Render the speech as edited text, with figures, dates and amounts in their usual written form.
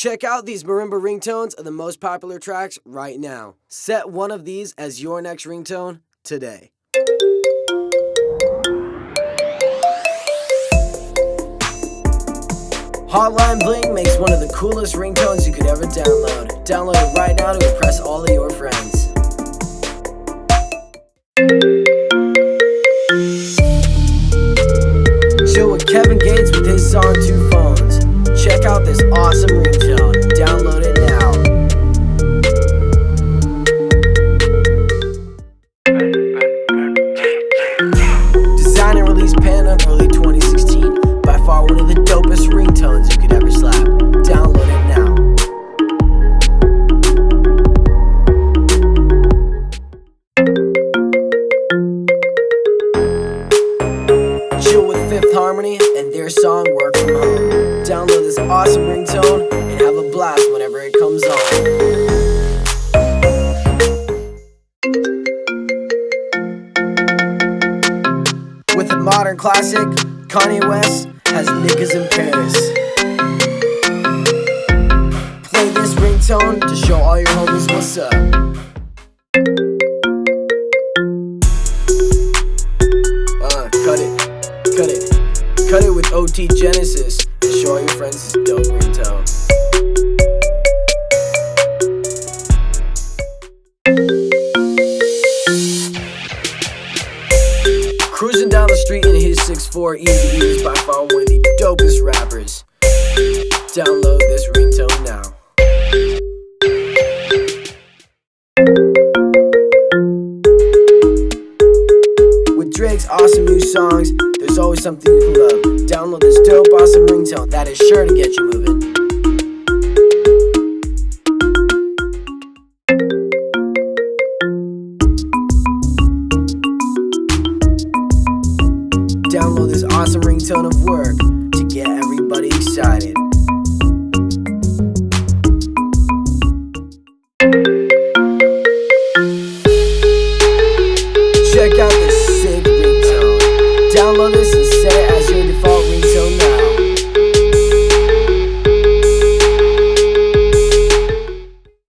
Check out these marimba ringtones of the most popular tracks right now. Set one of these as your next ringtone today. Hotline Bling makes one of the coolest ringtones you could ever download. Download it right now to impress all of your friends. Chill with Kevin Gates with his song 2 Phones. Check out this awesome ringtone. Download it now. Designed and released Panda early 2016. By far one of the dopest ringtones you could ever slap. Download it now. Chill with Fifth Harmony and their song Work From Home. Download this awesome ringtone and have a blast whenever it comes on. With a modern classic, Kanye West has Niggas in Paris. Play this ringtone to show all your homies what's up. Cut it with OT Genesis and show all your friends this dope ringtone. Cruising down the street in his 6'4", Easy E is by far one of the dopest rappers. Download this ringtone now. With Drake's awesome new songs, there's always something you can love. Download this dope awesome ringtone that is sure to get you moving. Download this awesome ringtone of Work to get everybody excited. Check out this sick ringtone. Download this and set it as your